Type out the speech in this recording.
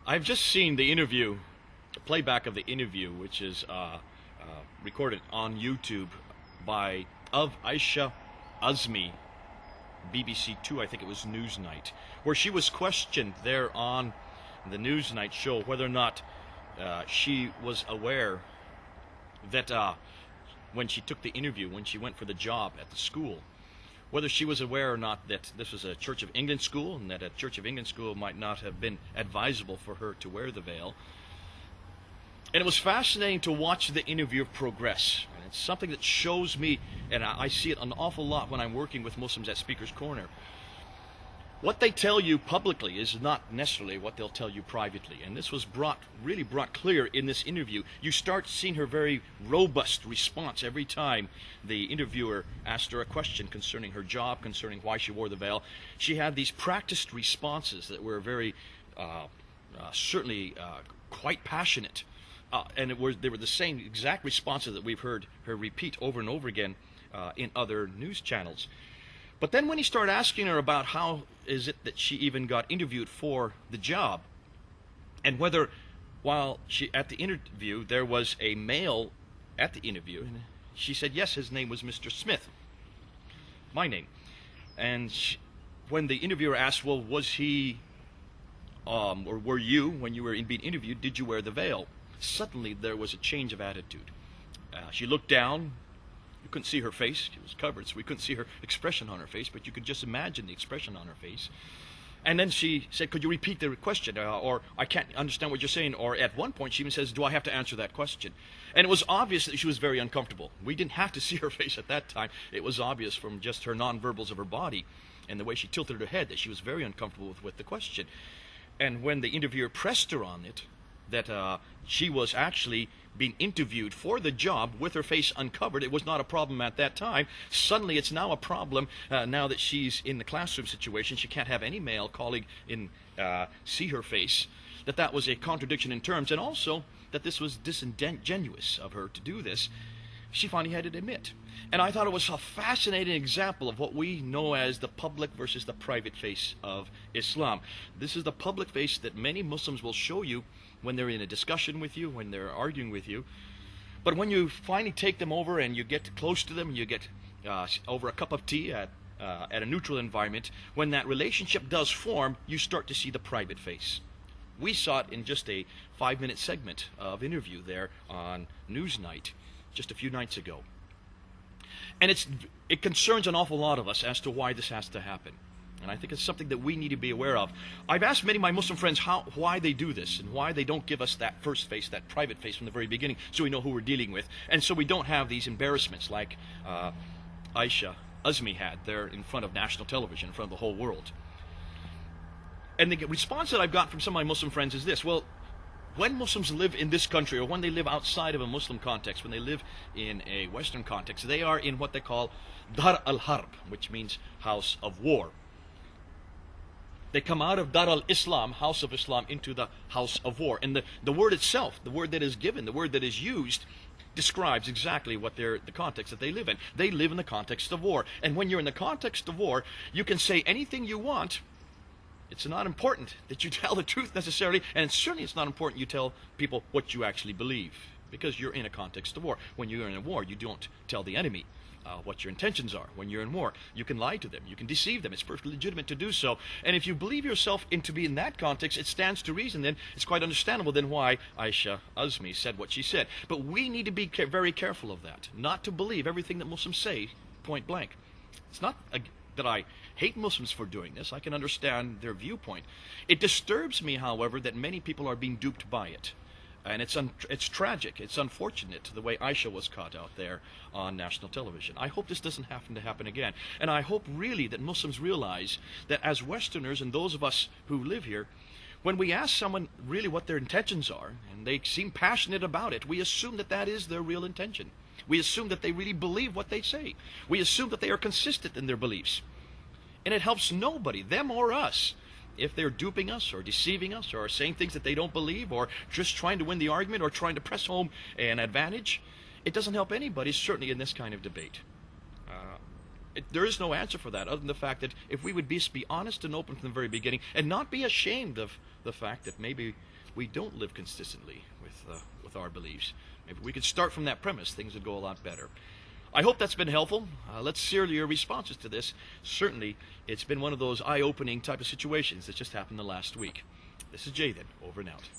I've just seen the interview, the playback of the interview, which is recorded on YouTube by of Aisha Azmi, BBC Two, I think it was Newsnight, where she was questioned there on the Newsnight show whether or not she was aware that when she took the interview, when she went for the job at the school, whether she was aware or not that this was a Church of England school and that a Church of England school might not have been advisable for her to wear the veil. And it was fascinating to watch the interview progress. And it's something that shows me, and I see it an awful lot when I'm working with Muslims at Speaker's Corner. What they tell you publicly is not necessarily what they'll tell you privately. And this was really brought clear in this interview. You start seeing her very robust response every time the interviewer asked her a question concerning her job, concerning why she wore the veil. She had these practiced responses that were very, certainly quite passionate. And they were the same exact responses that we've heard her repeat over and over again in other news channels. But then when he started asking her about how is it that she even got interviewed for the job, and whether while she at the interview there was a male at the interview, and she said yes, his name was Mr. Smith, my name. And when the interviewer asked, well, was he or were you, when you were being interviewed, did you wear the veil? Suddenly there was a change of attitude. She looked down. You couldn't see her face. She was covered, so we couldn't see her expression on her face, but you could just imagine the expression on her face. And then she said, could you repeat the question? Or I can't understand what you're saying. Or at one point she even says, do I have to answer that question? And it was obvious that she was very uncomfortable. We didn't have to see her face at that time. It was obvious from just her nonverbals of her body and the way she tilted her head that she was very uncomfortable with the question. And when the interviewer pressed her on it, that she was actually being interviewed for the job with her face uncovered. It was not a problem at that time. Suddenly it's now a problem now that she's in the classroom situation. She can't have any male colleague see her face. That was a contradiction in terms, and also that this was disingenuous of her to do this. She finally had to admit. And I thought it was a fascinating example of what we know as the public versus the private face of Islam. This is the public face that many Muslims will show you when they're in a discussion with you, when they're arguing with you. But when you finally take them over and you get close to them, you get over a cup of tea at a neutral environment, when that relationship does form, you start to see the private face. We saw it in just a 5-minute segment of interview there on Newsnight just a few nights ago. And it concerns an awful lot of us as to why this has to happen. And I think it's something that we need to be aware of. I've asked many of my Muslim friends why they do this and why they don't give us that first face, that private face from the very beginning, so we know who we're dealing with. And so we don't have these embarrassments like Aisha Azmi had there in front of national television, in front of the whole world. And the response that I've got from some of my Muslim friends is this: well, when Muslims live in this country, or when they live outside of a Muslim context, when they live in a Western context, they are in what they call Dar al-Harb, which means house of war. They come out of Dar al-Islam, house of Islam, into the house of war. And the word itself, the word that is given, the word that is used, describes exactly what the context that they live in. They live in the context of war. And when you're in the context of war, you can say anything you want. It's not important that you tell the truth necessarily, and certainly it's not important you tell people what you actually believe, because you're in a context of war. When you're in a war, you don't tell the enemy what your intentions are. When you're in war, you can lie to them, you can deceive them. It's perfectly legitimate to do so. And if you believe yourself to be in that context, it stands to reason then, it's quite understandable then why Aisha Azmi said what she said. But we need to be very careful of that, not to believe everything that Muslims say point blank. It's not that I hate Muslims for doing this. I can understand their viewpoint. It disturbs me, however, that many people are being duped by it. And it's tragic. It's unfortunate the way Aisha was caught out there on national television. I hope this doesn't happen again. And I hope really that Muslims realize that as Westerners and those of us who live here, when we ask someone really what their intentions are, and they seem passionate about it, we assume that that is their real intention. We assume that they really believe what they say. We assume that they are consistent in their beliefs. And it helps nobody, them or us, if they're duping us or deceiving us or saying things that they don't believe or just trying to win the argument or trying to press home an advantage. It doesn't help anybody, certainly in this kind of debate. there is no answer for that other than the fact that if we would be honest and open from the very beginning and not be ashamed of the fact that maybe we don't live consistently with our beliefs, maybe we could start from that premise, things would go a lot better. I hope that's been helpful. Let's hear your responses to this. Certainly, it's been one of those eye-opening type of situations that just happened the last week. This is Jay, then, over and out.